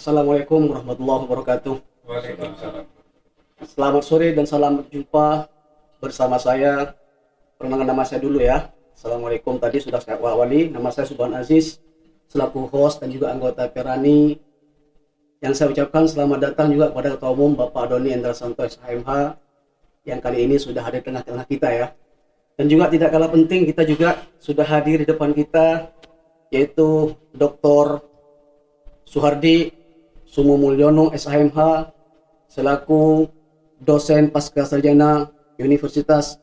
Assalamualaikum warahmatullahi wabarakatuh. Waalaikumsalam. Selamat sore dan salam jumpa bersama saya. Perkenalkan nama saya dulu ya. Assalamualaikum, tadi sudah saya awali. Nama saya Subhan Aziz, selaku host dan juga anggota Perani. Yang saya ucapkan selamat datang juga kepada Ketua Umum Bapak Doni Endra Santo SHMH yang kali ini sudah hadir di tengah-tengah kita ya. Dan juga tidak kalah penting, kita juga sudah hadir di depan kita, yaitu Dr. Suhardi Sumo Mulyono SHMH selaku dosen pasca sarjana Universitas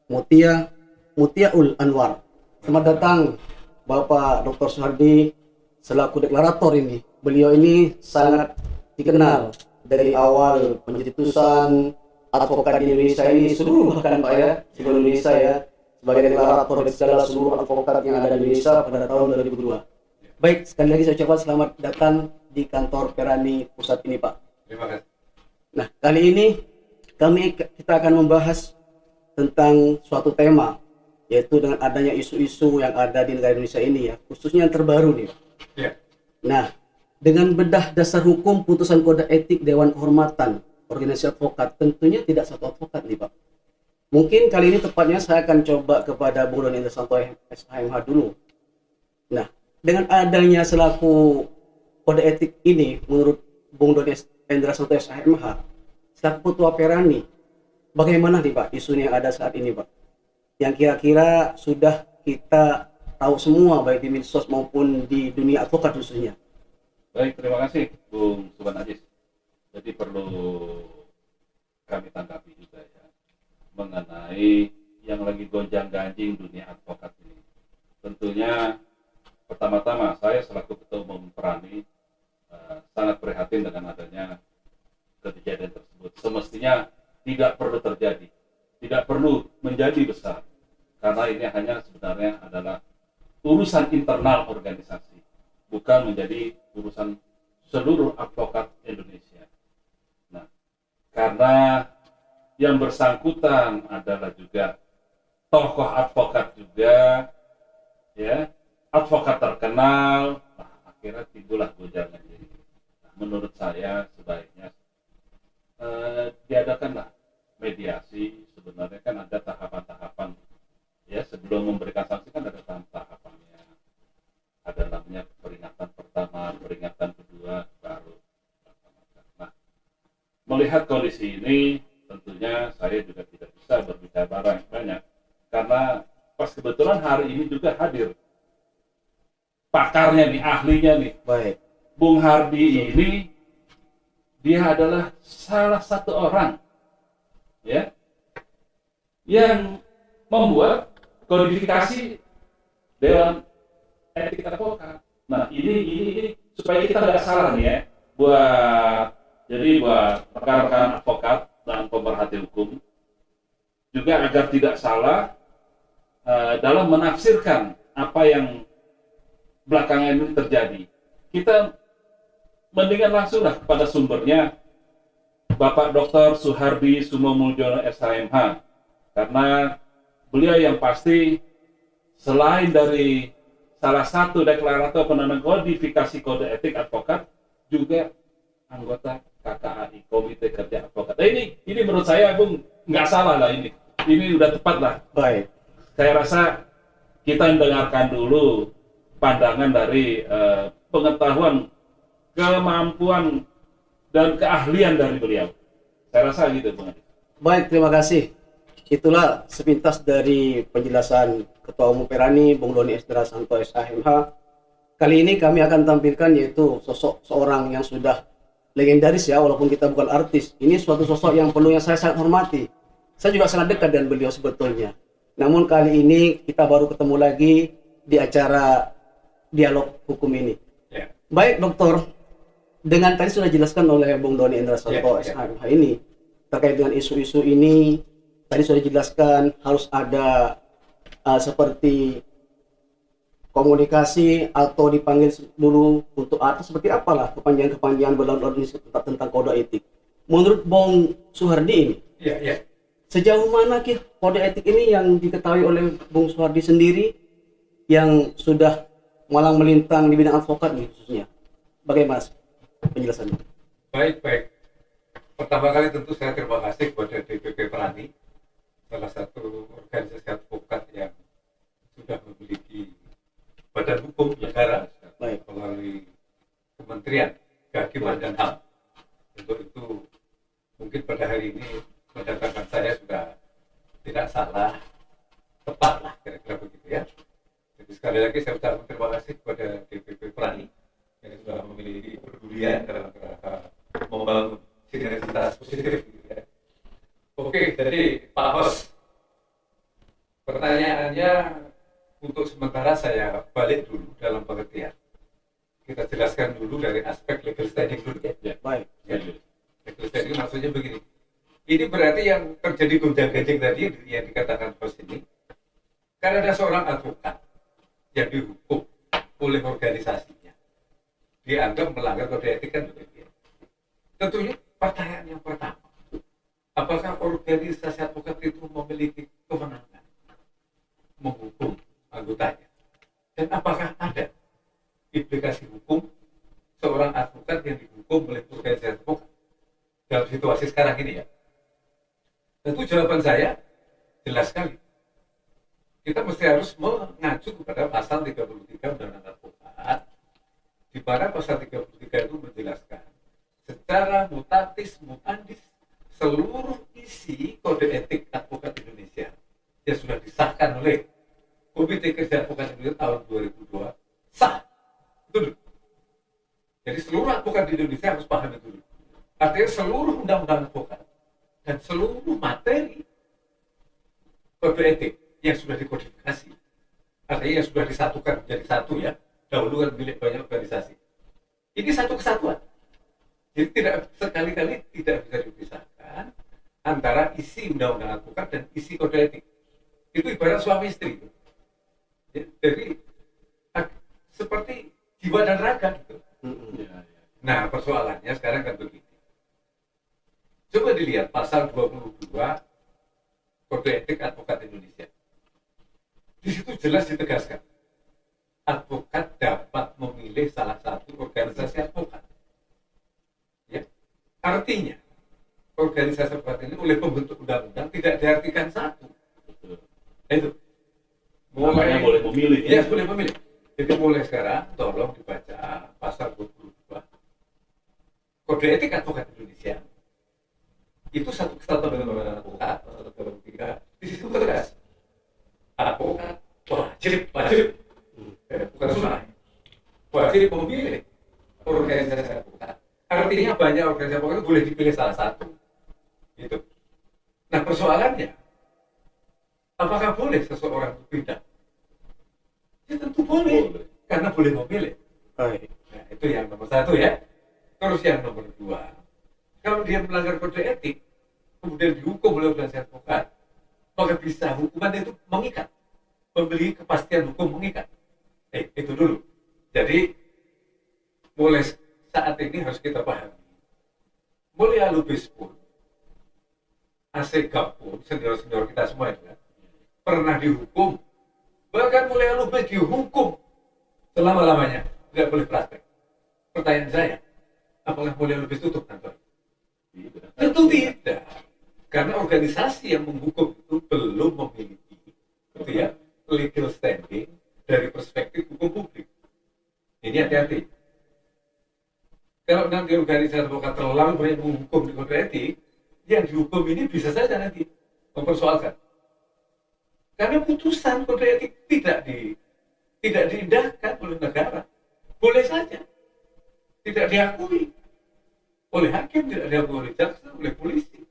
Mutiaul Anwar. Selamat datang Bapak Dr. Suhardi selaku deklarator ini. Beliau ini sangat dikenal dari awal pencetusan advokat di Indonesia ini seluruh, bahkan Pak ya, seluruh Indonesia ya, sebagai deklarator dari segala seluruh advokat yang ada di Indonesia pada tahun 2002. Baik, sekali lagi saya ucapkan selamat datang di kantor Perani Pusat ini, Pak. Terima kasih. Nah, kali ini kita akan membahas tentang suatu tema, yaitu dengan adanya isu-isu yang ada di negara Indonesia ini ya, khususnya yang terbaru nih, Pak. Ya. Nah, dengan bedah dasar hukum putusan kode etik Dewan Kehormatan Organisasi Advokat, tentunya tidak satu advokat nih, Pak. Mungkin kali ini tepatnya saya akan coba kepada Bung Doni Endra Santo SHMH dulu. Nah, dengan adanya selaku kode etik ini, menurut Bung Doni Endra Santo SHMH, selaku Ketua Perani, bagaimana nih Pak isunya yang ada saat ini, Pak? Yang kira-kira sudah kita tahu semua, baik di medsos maupun di dunia advokat khususnya. Baik, terima kasih Bung Subhan Aziz. Jadi perlu kami tanggapi juga ya mengenai yang lagi gonjang-ganjing dunia advokat ini. Tentunya pertama-tama saya selaku Ketua Umum Perani sangat prihatin dengan adanya kejadian tersebut. Semestinya tidak perlu terjadi, tidak perlu menjadi besar, karena ini hanya sebenarnya adalah urusan internal organisasi, bukan menjadi urusan seluruh advokat Indonesia. Nah, karena yang bersangkutan adalah juga tokoh advokat juga, ya, advokat terkenal, nah, akhirnya timbullah gonjangan ini. Nah, menurut saya sebaiknya diadakanlah mediasi. Sebenarnya kan ada tahapan-tahapan, ya, sebelum memberikan sanksi kan ada tahapannya. Ada namanya peringatan pertama, peringatan kedua, baru laksanakan. Nah, melihat kondisi ini, tentunya saya juga tidak bisa berbicara banyak, karena pas kebetulan hari ini juga hadir pakarnya nih, ahlinya nih. Baik. Bung Hardi ini, dia adalah salah satu orang, ya, yang membuat kodifikasi Dewan Etik Advokat. Nah, ini supaya kita nggak salah nih ya, buat rekan-rekan advokat dan pemerhati hukum juga agar tidak salah dalam menafsirkan apa yang belakangan ini terjadi. Kita mendingan langsunglah pada sumbernya, Bapak Dr. Suhardi Sumo Mulyono SHMH, karena beliau yang pasti selain dari salah satu deklarator penanam kodifikasi kode etik advokat, juga anggota KKAI, Komite Kerja Advokat. Nah, ini menurut saya Bung nggak salah lah, ini udah tepat lah. Baik. Saya rasa kita dengarkan dulu pandangan dari pengetahuan, kemampuan dan keahlian dari beliau. Saya rasa gitu, Bung. Baik, terima kasih. Itulah sepintas dari penjelasan Ketua Umum Perani, Bung Doni Endra Santo SHMH. Kali ini kami akan tampilkan yaitu sosok seorang yang sudah legendaris ya, walaupun kita bukan artis. Ini suatu sosok yang saya sangat hormati. Saya juga sangat dekat dengan beliau sebetulnya. Namun kali ini kita baru ketemu lagi di acara dialog hukum ini. Ya. Baik, Dokter. Dengan tadi sudah dijelaskan oleh Bung Doni Endra Santo SHMH ini terkait dengan isu-isu ini. Tadi sudah dijelaskan harus ada seperti komunikasi atau dipanggil dulu untuk atas seperti apalah kepanjangan berlalu tentang kode etik. Menurut Bung Suhardi ini, sejauh mana kode etik ini yang diketahui oleh Bung Suhardi sendiri yang sudah malang melintang di bidang advokat nih khususnya? Bagaimana? penjelasannya. Baik. Pertama kali tentu saya terima kasih kepada DPP Perani, salah satu organisasi advokat yang sudah memiliki badan hukum negara Baik. melalui Kementerian Kehakiman dan HAM. Untuk itu mungkin pada hari ini mendatangkan saya sudah tidak salah, tepat lah kira-kira begitu ya. Jadi sekali lagi saya ucapkan terima kasih kepada DPP Perani yang sudah memiliki kepedulian dalam rangka membangun sinergitas positif gitu ya. Oke, jadi Pak Hos, pertanyaannya untuk sementara saya balik dulu dalam pengertian. Kita jelaskan dulu dari aspek legal standing dulu ya. Baik. Ya. Legal standing maksudnya begini. Ini berarti yang terjadi gonjang-ganjing tadi yang dikatakan Hos ini, kan ada seorang advokat yang dihukum oleh organisasinya, dianggap melanggar kode etik kan begitu ya. Tentunya pertanyaan yang pertama, apakah organisasi advokat itu memiliki kewenangan menghukum anggotanya? Dan apakah ada implikasi hukum seorang advokat yang dihukum oleh organisasi advokat dalam situasi sekarang ini ya? Tentu jawaban saya jelas sekali. Kita mesti harus mengacu kepada pasal 33 Undang-Undang Advokat, di mana pasal 33 itu menjelaskan secara mutatis mutandis seluruh isi kode etik advokat Indonesia yang sudah disahkan oleh Komite Kerja Advokat Indonesia tahun 2002 sah. Betul. Jadi seluruh advokat di Indonesia harus paham itu dulu. Artinya seluruh undang-undang advokat dan seluruh materi kode etik yang sudah dikodifikasi, artinya yang sudah disatukan menjadi satu ya, dahulu kan milik banyak organisasi. Ini satu kesatuan. Jadi tidak sekali-kali tidak bisa dipisahkan antara isi undang-undang advokat dan isi kode etik. Itu ibarat suami istri. Jadi seperti jiwa dan raga gitu. Nah, persoalannya sekarang kan begini. Coba dilihat pasal 22 Kode Etik Advokat Indonesia. Di situ jelas ditegaskan, advokat dapat memilih salah satu organisasi advokat. Ya, artinya organisasi advokat ini oleh pembentuk undang-undang tidak diartikan satu. Itu. Makanya boleh memilih. Ya, boleh memilih. Jadi mulai sekarang tolong dibaca pasal 22 Kode Etik Advokat Indonesia. Itu satu kesatuan dengan undang-undang advokat pasal 23. Di situ tegas. Advokat wajib bukan sunnah, wajib memilih organisasi advokat. Artinya banyak organisasi advokat itu boleh dipilih salah satu gitu. Nah persoalannya, apakah boleh seseorang berpindah? Ya tentu boleh, karena boleh memilih. Baik. Nah itu yang nomor satu ya. Terus yang nomor dua, kalau dia melanggar kode etik kemudian dihukum oleh organisasi advokat, maka bisa hukuman itu mengikat, memiliki kepastian hukum mengikat. Itu dulu. Jadi mulai saat ini harus kita pahami, Mulia Lubis pun, Asegaf pun, senior-senior kita semua itu ya, pernah dihukum. Bahkan Mulia Lubis dihukum selama-lamanya, tidak boleh praktek. Pertanyaan saya, apakah Mulia Lubis tutup kantor? Tentu tidak. Karena organisasi yang menghukum itu belum memiliki gitu ya, legal standing dari perspektif hukum publik. Ini hati-hati. Kalau nanti organisasi advokat terlalu banyak menghukum di kode etik, yang dihukum ini bisa saja nanti mempersoalkan. Karena putusan kode etik tidak diindahkan oleh negara. Boleh saja. Tidak diakui oleh hakim, tidak diakui oleh jaksa, oleh polisi.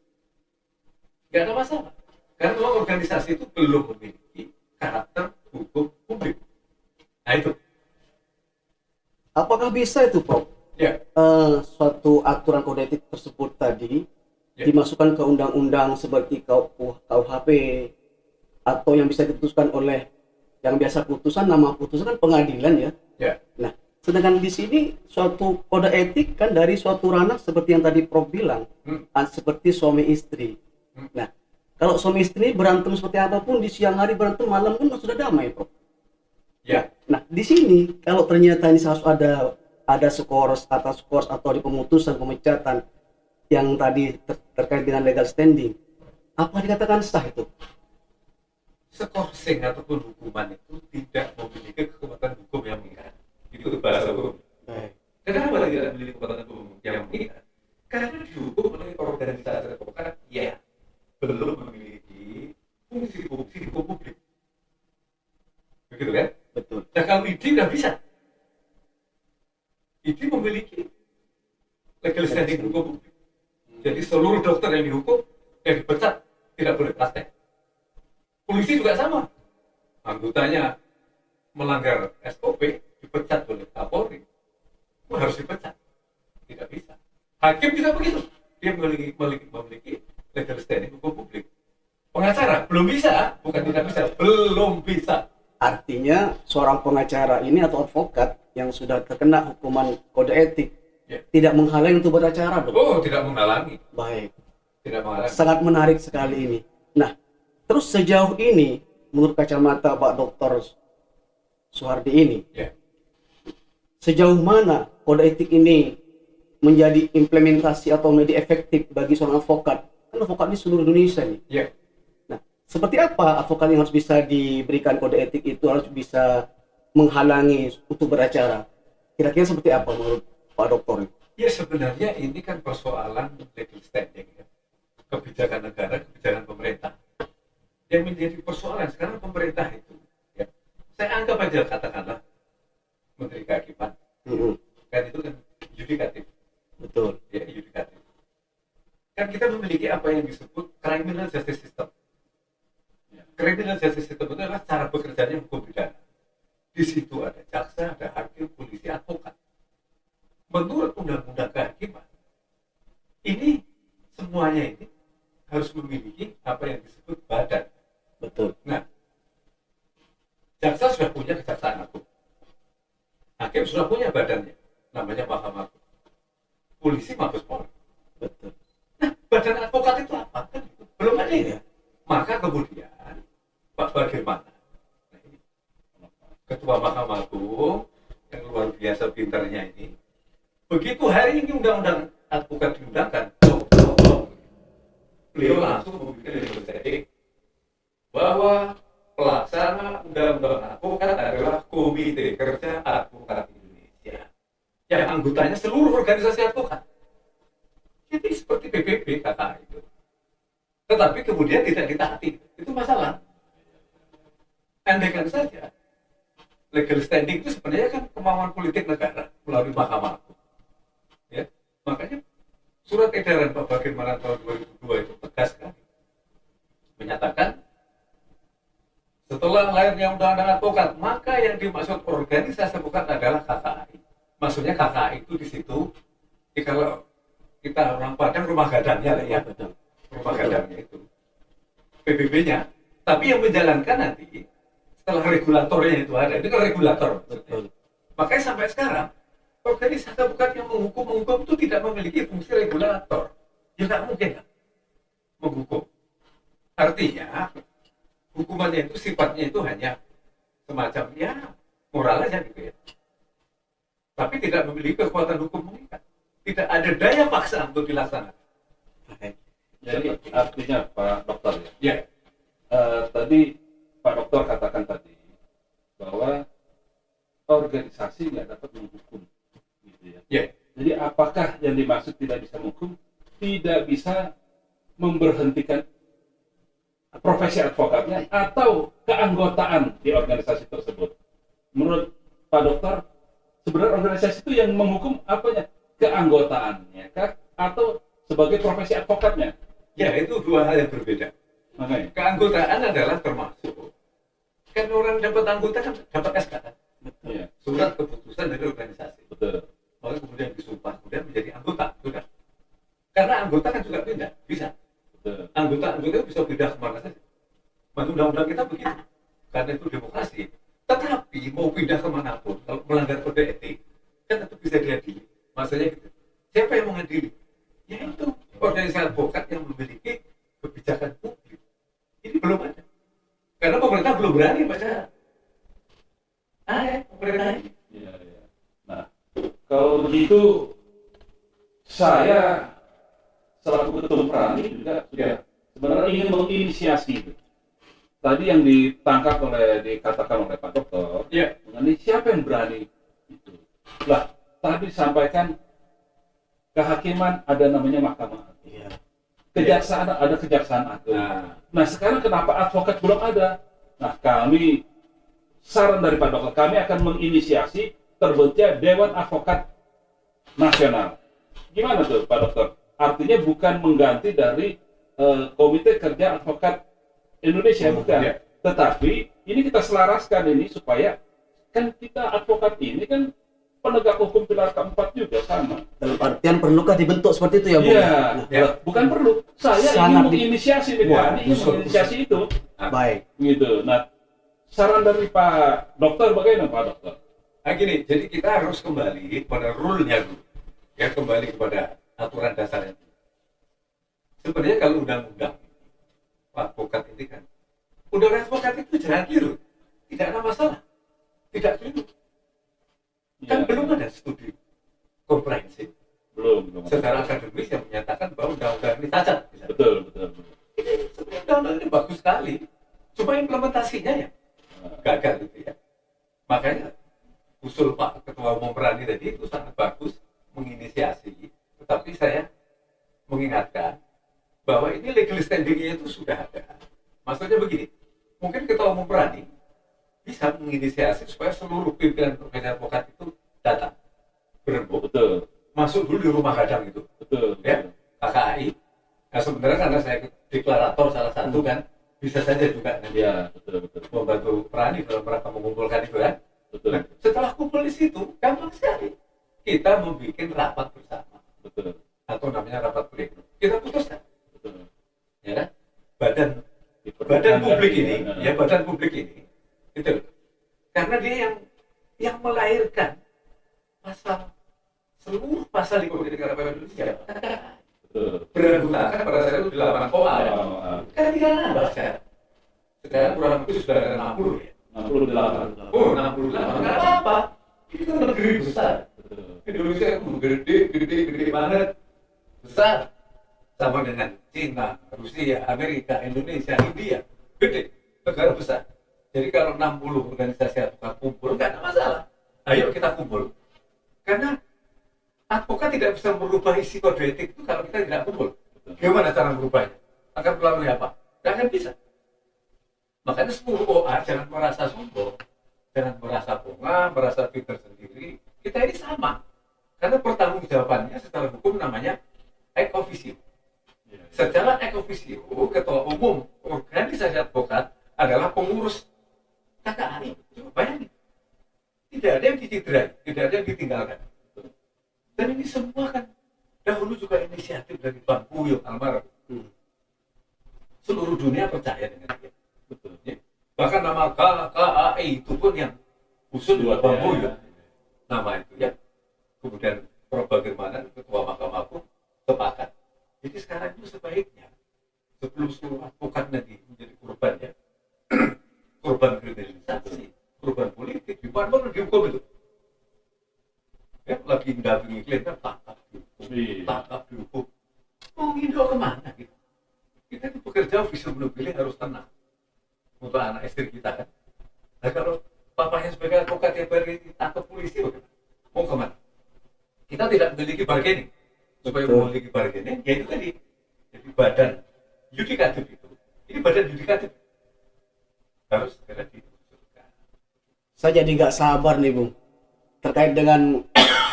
Tidak ada masalah. Karena memang organisasi itu belum memiliki karakter hukum publik. Nah itu. Apakah bisa itu, Prof? Ya. Suatu aturan kode etik tersebut tadi Ya. dimasukkan ke undang-undang seperti KUHP atau yang bisa diputuskan oleh yang biasa putusan, nama putusan kan pengadilan ya. Ya. Nah, sedangkan di sini suatu kode etik kan dari suatu ranah seperti yang tadi Prof bilang, seperti suami istri. Nah, kalau suami istri berantem seperti apapun di siang hari berantem, malam pun sudah damai, Prof. Ya. Nah, di sini kalau ternyata ini harus ada ada skors atas skors atau di pemutusan pemecatan yang tadi terkait dengan legal standing, apa dikatakan sah itu? Skorsing ataupun hukuman itu tidak memiliki kekuatan hukum yang mengikat. Itu bahasa hukum. Baik. Kenapa tidak memiliki kekuatan hukum yang mengikat? Karena dihukum oleh organisasi advokat ya belum memiliki fungsi-fungsi hukum publik. Begitu kan? Betul. Nah kalau ID nggak bisa. ID memiliki legal standing hukum publik. Jadi seluruh dokter yang dihukum, yang dipecat, tidak boleh praktek. Polisi juga sama. Anggotanya melanggar SOP, dipecat oleh Kapolri. Itu harus dipecat. Tidak bisa. Hakim juga begitu. Dia memiliki legal standing hukum publik. Pengacara belum bisa, bukan tidak bisa, belum bisa. Artinya seorang pengacara ini atau advokat yang sudah terkena hukuman kode etik Ya. tidak menghalangi untuk beracara, dong. Oh, tidak menghalangi. Baik. Tidak menghalangi. Sangat menarik sekali ini. Nah, terus sejauh ini menurut kacamata Pak Dr. Suhardi ini, Ya. sejauh mana kode etik ini menjadi implementasi atau menjadi efektif bagi seorang advokat? Kan advokat di seluruh Indonesia nih. Ya. Nah, seperti apa advokat yang harus bisa diberikan kode etik itu harus bisa menghalangi untuk beracara? Kira-kira seperti apa menurut Pak Dokter? Ya sebenarnya ini kan persoalan legal standing ya. Kebijakan negara, kebijakan pemerintah. Yang menjadi persoalan sekarang pemerintah itu ya. Saya anggap aja katakanlah Menteri Kehakiman. Kan itu kan yudikatif. Betul. Ya, yudikatif. Kan kita memiliki apa yang disebut criminal justice system. Ya, criminal justice system itu adalah cara bekerjanya hukum pidana. Di situ ada jaksa, ada hakim, polisi, advokat. Menurut undang-undang kehakiman, ini semuanya ini harus memiliki apa yang disebut badan. Betul. Nah, jaksa sudah punya kejaksaan agung, hakim sudah punya badannya, namanya Mahkamah Agung, polisi Mabes Polri. Betul. Nah, badan advokat itu apa? Kan itu belum ada ini. Iya. Maka kemudian Pak bagaimana? Nah, ini Ketua Mahkamah Agung yang luar biasa pintarnya ini. Begitu hari ini undang-undang advokat diundangkan, beliau langsung membuat legislatif bahwa pelaksana undang-undang advokat adalah Komite Kerja Advokat Indonesia yang anggotanya seluruh organisasi advokat. Jadi seperti PBB kata itu. Tetapi kemudian tidak ditaati. Itu masalah. Andaikan saja legal standing itu sebenarnya kan kemauan politik negara melalui Mahkamah Agung. Ya, makanya surat edaran Pak Bagirmanan tahun 2002 itu tegas sekali menyatakan setelah lahirnya undang-undang advokat maka yang dimaksud organisasi advokat adalah KKI. Maksudnya KKI itu di situ kalau kita orang Padang rumah gadangnya lah ya, Betul. rumah gadangnya itu PBB-nya, tapi yang menjalankan nanti setelah regulatornya itu ada, itu kan regulator maksudnya. Betul. Makanya sampai sekarang organisasi advokat yang menghukum itu tidak memiliki fungsi regulator. Ya nggak mungkin lah menghukum. Artinya hukumannya itu sifatnya itu hanya semacam ya moral aja gitu ya. Tapi tidak memiliki kekuatan hukum mengikat. Tidak ada daya paksa untuk dilaksanakan. Jadi artinya Pak Dokter ya. Ya, Tadi Pak Dokter katakan tadi bahwa organisasi nggak dapat menghukum, gitu ya. ya, Jadi apakah yang dimaksud tidak bisa menghukum? Tidak bisa memberhentikan profesi advokatnya atau keanggotaan di organisasi tersebut. Menurut Pak Dokter, sebenarnya organisasi itu yang menghukum apanya? Keanggotaannya kah? Atau sebagai profesi advokatnya? ya itu dua hal yang berbeda. Makanya. Keanggotaan adalah termasuk kan orang dapat anggota kan dapat SK kan? Iya, Surat keputusan dari organisasi. betul. Maka kemudian disumpah, kemudian menjadi anggota, sudah. Karena anggota kan juga pindah, bisa. Betul. Anggota itu bisa pindah kemana saja. Menurut undang-undang kita begitu, karena itu demokrasi. Tetapi mau pindah kemanapun, kalau melanggar kode etik, kan itu bisa diadili. Maksudnya gitu. Siapa yang mengadili? Ya itu organisasi advokat yang memiliki kebijakan publik. Ini belum ada. Karena pemerintah belum berani baca. Pemerintah ini. Iya, iya. Nah, kalau itu saya selaku ketum Prani juga sudah sebenarnya ingin menginisiasi itu. Tadi yang dikatakan oleh Pak Dokter, Ya. mengenai siapa yang berani itu. Lah, tadi disampaikan kehakiman ada namanya Mahkamah Agung. Iya. Kejaksaan ada Kejaksaan Agung. Nah, sekarang kenapa advokat belum ada? Nah, kami saran dari Pak Dokter, kami akan menginisiasi terbentuknya Dewan Advokat Nasional. Gimana tuh Pak Dokter? Artinya bukan mengganti dari Komite Kerja Advokat Indonesia, bukan. Ya. Tetapi ini kita selaraskan ini supaya kan kita advokat ini kan penegak hukum pilar keempat juga sama. Dalam artian perlukah dibentuk seperti itu ya, Bu? Iya, Ya. bukan perlu. Saya Sangat ingin menginisiasi Wah, ini, ingin menginisiasi itu, Baik. gitu. Nah, saran dari Pak Dokter bagaimana Pak Dokter? Nah gini, jadi kita harus kembali pada rule-nya dulu. Ya, kembali kepada aturan dasarnya. Sebenarnya kalau undang-undang advokat ini kan, undang-undang advokat itu jangan keliru. Tidak ada masalah. Tidak keliru. Kan Ya, belum ada studi komprehensif belum. secara akademis yang menyatakan bahwa undang-undang ini cacat. Misalnya. Betul. Ini sebenarnya undang-undang ini bagus sekali. Cuma implementasinya ya gagal gitu ya. Makanya usul Pak Ketua Umum Prani tadi itu sangat bagus menginisiasi. Tetapi saya mengingatkan bahwa ini legal standing-nya itu sudah ada. Maksudnya begini, mungkin Ketua Umum Prani bisa menginisiasi supaya seluruh pimpinan profesi advokat itu datang berembuk, Betul. masuk dulu di rumah kadang itu, Betul. ya, KKI. Nah sebenarnya karena saya deklarator salah satu kan, bisa saja juga nanti Ya, betul. membantu Prani dalam rangka mengumpulkan itu kan. Betul. Nah, setelah kumpul di situ, gampang sekali. Kita membuat rapat bersama Betul. atau namanya rapat pleno. Kita putuskan, Betul. ya kan? Badan Diperlukan publik dari- ini, ya badan publik ini, itu karena dia yang melahirkan seluruh pasal di Kode Etik Negara Indonesia. Betul. Beranggotakan pada saat itu 8 OA ya. Kan tidak nambah sekarang. Sekarang kurang lebih sudah ada 60 ya. 68. Oh 68, nggak apa-apa. Ini kan negeri besar. Betul. Indonesia itu gede banget, besar. Sama dengan Cina, Rusia, Amerika, Indonesia, India, gede, negara besar. Jadi kalau 60 organisasi advokat kumpul, nggak ada masalah. Ayo kita kumpul. Karena advokat tidak bisa merubah isi kode etik itu kalau kita tidak kumpul. Gimana cara merubahnya? Akan melalui apa? Nggak akan bisa. Makanya seluruh OA jangan merasa sombong, jangan merasa bunga, merasa pintar sendiri. Kita ini sama. Karena pertanggungjawabannya secara hukum namanya ex officio. Secara ex officio, ketua umum organisasi advokat adalah pengurus KKI. Coba bayangin. Tidak ada yang dicederai, tidak ada yang ditinggalkan. Dan ini semua kan dahulu juga inisiatif dari Bang Puyo almarhum. Seluruh dunia percaya dengan dia. Betul. Ya. Bahkan nama KKI itu pun yang usul dua Bang Puyo. Nama itu ya. Kemudian Prof. Bagirmanan, Ketua Mahkamah Agung, sepakat. Jadi sekarang itu sebaiknya sebelum seluruh advokat nanti menjadi korban ya, korban kriminalisasi, korban politik, di mana dihukum itu. Ya, lagi mendampingi klien kan tangkap dihukum. Mau ngindo kemana gitu? Kita itu bekerja visum pilih harus tenang untuk anak istri kita kan. Nah kalau papanya sebagai advokat yang baru ditangkap polisi, bagaimana? Mau kemana? Kita tidak memiliki bargaining. Supaya memiliki bargaining, ya itu tadi. Jadi badan yudikatif itu, ini badan yudikatif harus segera diusulkan. Saya jadi nggak sabar nih, Bung. Terkait dengan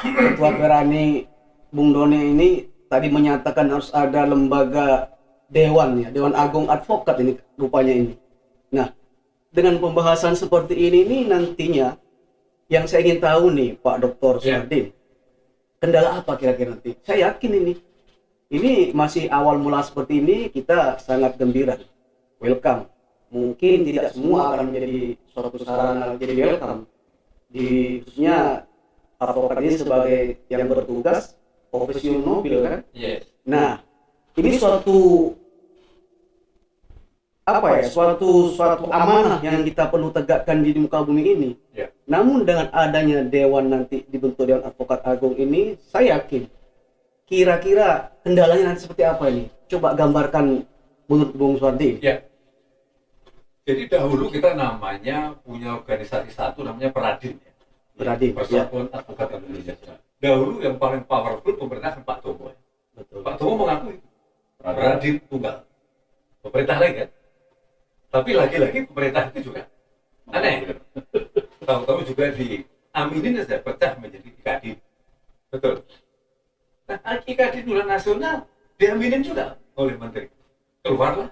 Ketua Perani Bung Doni ini tadi menyatakan harus ada lembaga dewan ya, Dewan Agung Advokat ini rupanya ini. Nah, dengan pembahasan seperti ini nih nantinya yang saya ingin tahu nih Pak Dr. Sardin, kendala apa kira-kira nanti? Saya yakin ini masih awal mula seperti ini, kita sangat gembira, welcome. Mungkin tidak semua akan menjadi suatu sarana jadi welcome. Di khususnya advokat ini sebagai yang bertugas profesi nobil kan. Yes. Nah, ini suatu apa ya? Suatu amanah yang kita perlu tegakkan di muka bumi ini. Ya. Namun dengan adanya dewan nanti dibentuk Dewan Advokat Agung ini, saya yakin kira-kira kendalanya nanti seperti apa ini? Coba gambarkan menurut Bung Suwardi. Ya, jadi dahulu kita namanya punya organisasi satu namanya Peradin, ya. Peradin, Persatuan Advokat Indonesia. Dahulu yang paling powerful pemerintah kan Pak Tomo. Betul. Pak Tomo mengakui Peradin tunggal. Pemerintah lain kan. Tapi lagi-lagi pemerintah itu juga aneh. Tahu-tahu juga diaminin saja pecah menjadi IKADI. Betul. Nah, IKADI Nulan Nasional diaminin juga oleh Menteri. Keluarlah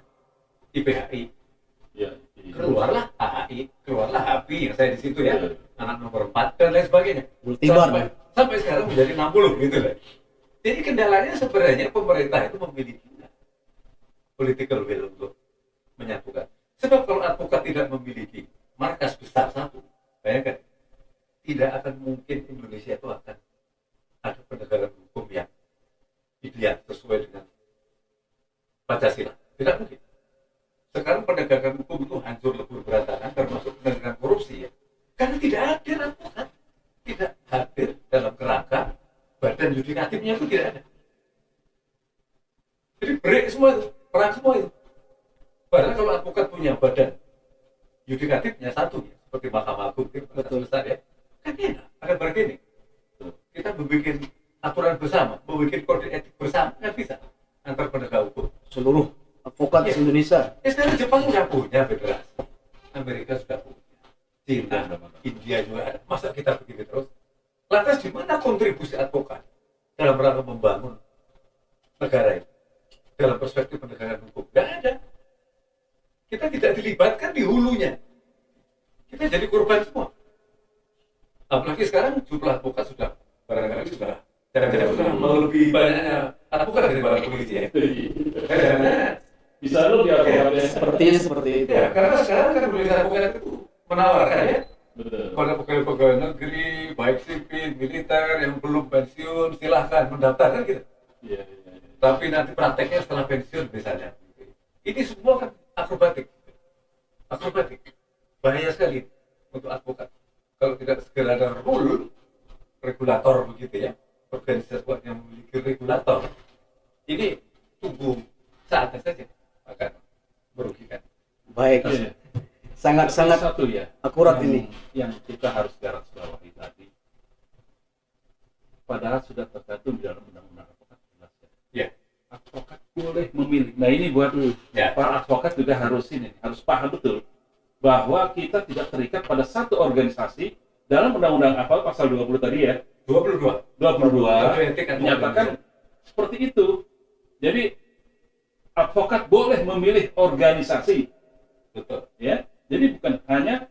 IPHI, Ya, keluarlah HHI, keluarlah HAPI yang saya di situ ya, anak nomor 4 dan lain sebagainya. Multibar. Sampai sekarang menjadi 60 gitu lah. Jadi kendalanya sebenarnya pemerintah itu memiliki political will untuk menyatukan. Sebab kalau advokat tidak memiliki markas besar satu, bayangkan, tidak akan mungkin Indonesia itu akan ada penegakan hukum yang ideal sesuai dengan Pancasila. Tidak mungkin. Sekarang penegakan hukum itu hancur lebur berantakan, termasuk penegakan korupsi ya. Karena tidak hadir advokat, tidak hadir dalam kerangka badan yudikatifnya itu tidak ada. Jadi break semua itu, perang semua itu. Padahal kalau advokat punya badan yudikatifnya satu ya, seperti Mahkamah Agung itu besar ya, kan enak, ada bargaining. Kita membuat aturan bersama, membuat kode etik bersama, kan bisa antar penegak hukum. Seluruh advokat Ya. Indonesia. Sekarang Jepang sudah punya federasi, Amerika sudah punya, Cina, India juga ada. Masa kita begini terus? Lantas di mana kontribusi advokat dalam rangka membangun negara ini? Dalam perspektif penegakan hukum, nggak ada. Kita tidak dilibatkan di hulunya. Kita jadi korban semua. Apalagi sekarang jumlah advokat sudah barangkali sudah jangan-jangan sudah melebihi banyaknya advokat daripada polisi ya. bisa lo biar Sepertinya seperti itu. Ya, karena sekarang kan polisi advokat itu menawarkan ya betul. pada pegawai-pegawai negeri, baik sipil, militer yang belum pensiun, silahkan mendaftar kan gitu. Iya. Tapi nanti prakteknya setelah pensiun misalnya. Ini semua kan akrobatik. Bahaya sekali untuk advokat. Kalau tidak segera ada rule, regulator begitu ya, organisasi yang memiliki regulator, ini tunggu saatnya saja akan merugikan. Baik. Iya. Sangat-sangat satu ya akurat yang, ini. yang kita harus garis bawahi tadi, padahal sudah tercantum di dalam undang-undang advokat jelas ya. Ya, Advokat boleh memilih. Nah ini buat ya, para advokat juga harus paham betul bahwa kita tidak terikat pada satu organisasi. Dalam undang-undang apa pasal 20 tadi ya, 22. 22 menyatakan seperti itu. Jadi advokat boleh memilih organisasi, Betul. ya. Jadi bukan hanya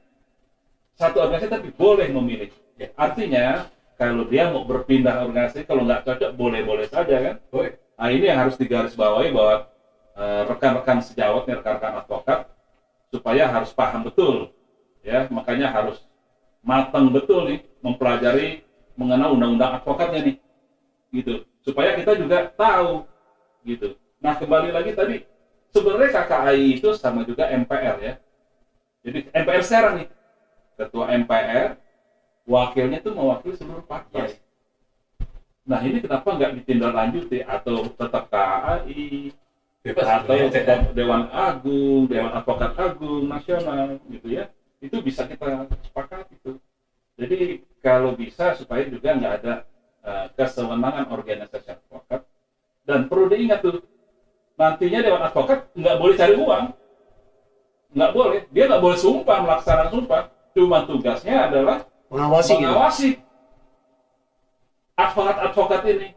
satu organisasi tapi boleh memilih. Ya. Artinya kalau dia mau berpindah organisasi, kalau nggak cocok boleh-boleh saja kan. Boleh. Nah ini yang harus digarisbawahi bahwa rekan-rekan sejawat, rekan-rekan advokat supaya harus paham betul, ya. Makanya harus matang betul nih mempelajari mengenal undang-undang advokatnya nih, gitu. Supaya kita juga tahu, gitu. Nah kembali lagi tadi, sebenarnya KKI itu sama juga MPR ya. Jadi MPR sekarang nih, ketua MPR, wakilnya tuh mewakili seluruh partai. Yes. Nah ini kenapa nggak ditindaklanjuti atau tetap KAI Bebas. atau Bebas. Dewan Agung, Dewan Advokat Agung Nasional gitu ya? Itu bisa kita sepakat itu. Jadi kalau bisa supaya juga nggak ada kesewenangan organisasi advokat, dan perlu diingat tuh nantinya Dewan Advokat nggak boleh cari uang, nggak boleh, dia nggak boleh sumpah, melaksanakan sumpah, cuma tugasnya adalah mengawasi advokat ini,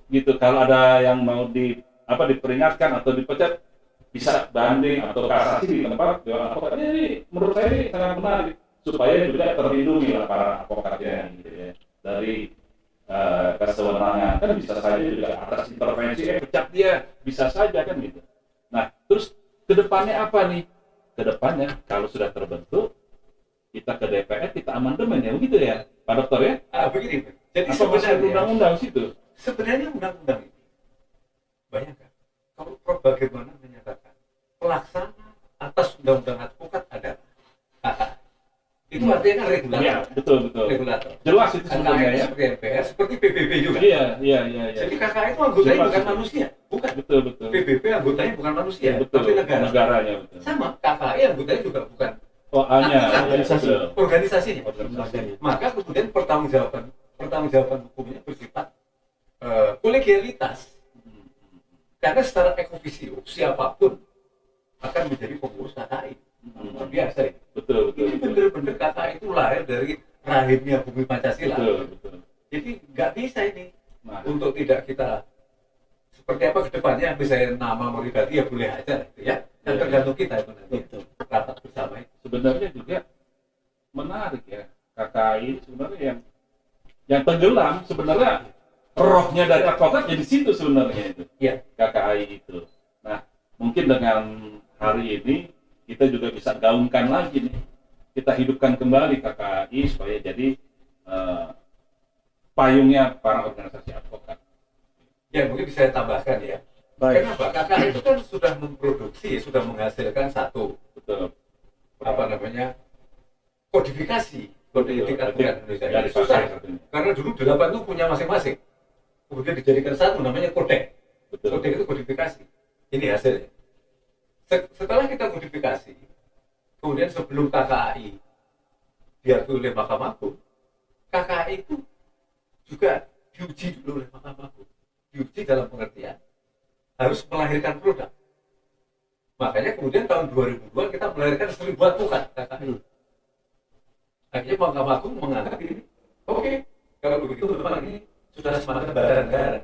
gitu. Kalau ada yang mau diperingatkan atau dipecat, bisa banding atau kasasi di tempat Dewan Advokat. Ini menurut saya ini sangat menarik supaya juga terlindungi para advokatnya gitu ya, dari kesewenangan. Kan bisa saja juga atas intervensi pecat dia, bisa saja kan gitu. Nah terus kedepannya apa nih? Kedepannya kalau sudah terbentuk, kita ke DPR, kita amandemen ya, begitu ya Pak Dokter ya? Begini, jadi Apa masih undang-undang situ? sebenarnya undang-undang ini, bayangkan kalau bagaimana menyatakan pelaksana atas undang-undang advokat adalah Itu artinya kan regulator. Iya, betul. Regulator. Jelas itu KKI sebenarnya itu ya. seperti MPR, seperti PBB juga. Iya. Jadi KKI itu anggotanya Jelas bukan itu. manusia, bukan. Betul. PBB anggotanya bukan manusia, Betul. tapi negara. Negaranya betul. Sama, KKI anggotanya juga bukan OA-nya, Organisasi. organisasinya. Organisasi. Maka kemudian pertanggungjawaban hukumnya bersifat kolegialitas. Karena secara ekofisio siapapun akan menjadi pengurus KKI. Luar biasa ini. Betul. Ini benar-benar KKI itu lahir dari rahimnya bumi Pancasila. Betul. Jadi nggak bisa ini Nah, untuk tidak kita seperti apa ke depannya, misalnya nama mau diganti ya boleh aja gitu ya. Dan Iya, tergantung kita itu nanti Betul. rapat bersama itu. sebenarnya juga menarik ya, KKI sebenarnya yang tenggelam sebenarnya rohnya dari advokat jadi situ sebenarnya itu. Iya. KKI itu. Nah, mungkin dengan hari ini kita juga bisa gaungkan lagi nih. Kita hidupkan kembali KKI supaya jadi payungnya para organisasi advokat. Ya mungkin bisa saya tambahkan ya. Baik. Kenapa? KKI itu kan sudah memproduksi, sudah menghasilkan satu Betul. kodifikasi kode etik advokat Indonesia. Dari Ini susah. artinya. Karena dulu 8 itu punya masing-masing. Kemudian dijadikan satu namanya kodek. Betul. Kodek itu kodifikasi. Ini hasilnya. Setelah kita kodifikasi, kemudian sebelum KKI diakui oleh Mahkamah Agung, KKI itu juga diuji dulu oleh Mahkamah Agung. Diuji dalam pengertian harus melahirkan produk. Makanya kemudian tahun 2002 kita melahirkan 1000 advokat KKI. Akhirnya Mahkamah Agung menganggap ini, oke, kalau begitu memang ini sudah semacam badan negara.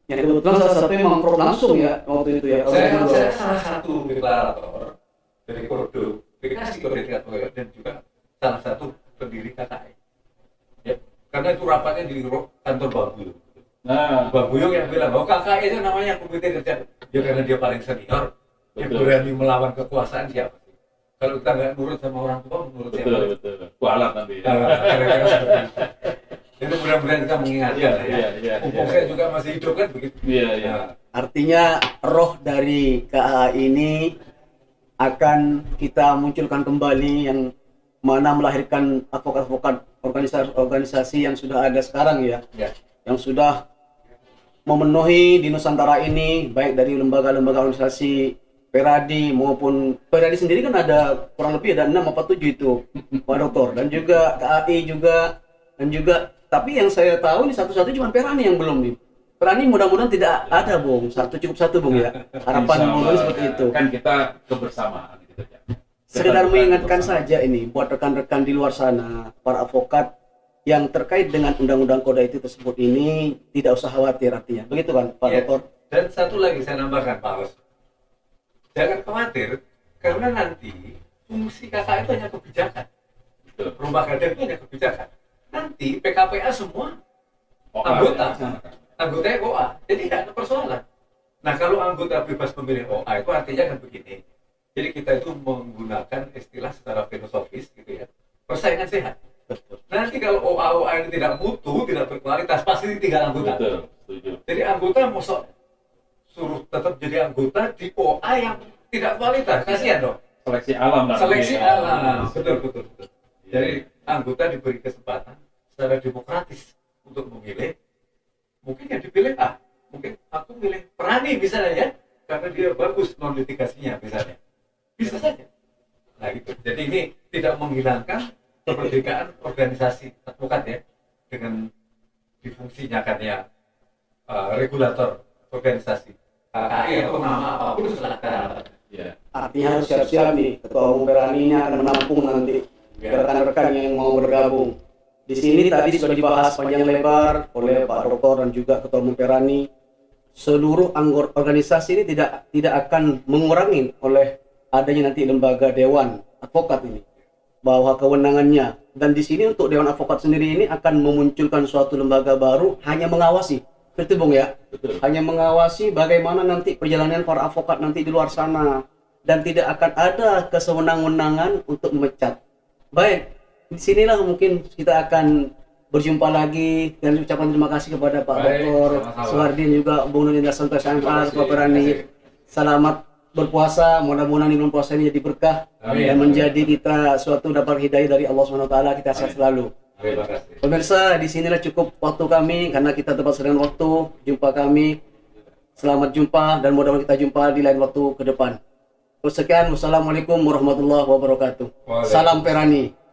Yang kebetulan salah satu yang memprok langsung ya waktu itu ya. Saya salah satu deklarator dari kodifikasi kode etik advokat dan juga salah satu pendiri KKI. Ya, karena itu rapatnya di kantor Bang Buyung. Nah, Bang Buyung yang bilang, oh KKI itu namanya komite kerja. Ya karena dia paling senior, yang Betul. berani melawan kekuasaan siapa sih? Kalau kita nggak nurut sama orang tua, menurut siapa? betul. Kualat nanti ya. Kira-kira seperti itu. Jadi mudah-mudahan kita mengingatkan lah ya. Iya. Mumpung saya juga masih hidup kan begitu. Iya. Nah, Artinya roh dari KAI ini akan kita munculkan kembali yang mana melahirkan advokat-advokat organisasi yang sudah ada sekarang ya, ya. yang sudah memenuhi di Nusantara ini baik dari lembaga-lembaga organisasi Peradi maupun Peradi sendiri kan ada kurang lebih ada 6 apa 7 itu Pak Dokter, dan juga KAI juga, dan juga tapi yang saya tahu ini satu-satu cuma Perani yang belum nih. Perani mudah-mudahan tidak ada Bung, cukup satu Bung ya. Harapan Insya Bung Allah, seperti ya. itu. Kan kita kebersamaan gitu ya. Sekedar Kita mengingatkan bersama. saja ini buat rekan-rekan di luar sana, para advokat yang terkait dengan undang-undang kode etik tersebut ini tidak usah khawatir artinya. Begitu kan Pak Ya. Dokter? Dan satu lagi saya nambahkan Pak Os. Jangan khawatir karena nanti fungsi KKI itu hanya kebijakan. Betul. Rumah gadang itu hanya kebijakan. Nanti PKPA semua Oh, anggota. ya. Anggotanya OA. Jadi nggak ada persoalan. Nah kalau anggota bebas memilih OA itu artinya kan begini. Jadi kita itu menggunakan istilah secara filosofis gitu ya. Persaingan sehat. Nanti kalau OA ini tidak mutu, tidak berkualitas, pasti tinggal anggota. Betul, setuju. Jadi anggota mosok suruh tetap jadi anggota di OA yang tidak kualitas, kasihan dong. Seleksi alam lah. Seleksi Ya. alam, betul. Jadi anggota diberi kesempatan secara demokratis untuk memilih. Mungkin yang dipilih mungkin aku milih Perani misalnya ya, karena dia bagus non litigasinya misalnya. Bisa saja. Nah gitu. Jadi ini tidak menghilangkan kemerdekaan organisasi advokat ya, dengan difungsinya regulator organisasi. KKI atau nama apapun silakan. Ya. Artinya harus siap-siap nih, Ketua Umum Peraninya akan menampung nanti rekan-rekan yang mau bergabung. Di sini tadi sudah dibahas panjang lebar oleh Pak Dokter dan juga Ketua Umum Perani. Seluruh anggota organisasi ini tidak akan mengurangi oleh adanya nanti lembaga dewan advokat ini, bahwa kewenangannya, dan di sini untuk dewan advokat sendiri ini akan memunculkan suatu lembaga baru hanya mengawasi. Betul Bung ya? Betul. Hanya mengawasi bagaimana nanti perjalanan para advokat nanti di luar sana, dan tidak akan ada kesewenang-wenangan untuk memecat. Baik, disinilah mungkin kita akan berjumpa lagi dan ucapkan terima kasih kepada Pak Baik, Dr. sama-sama. Suwardin juga Bung Nurdin Santosa Terima kasih, Pak Perani. terima kasih. Selamat berpuasa. Mudah-mudahan di bulan puasa ini jadi berkah Amin. dan menjadi kita suatu dapat hidayah dari Allah Subhanahu wa taala. Kita sehat selalu. Terima kasih. Pemirsa, di sinilah cukup waktu kami karena kita tepat dengan waktu jumpa kami. Selamat jumpa dan mudah-mudahan kita jumpa di lain waktu ke depan. Sekian, wassalamualaikum warahmatullahi wabarakatuh. Waalaikumsalam. Salam Perani.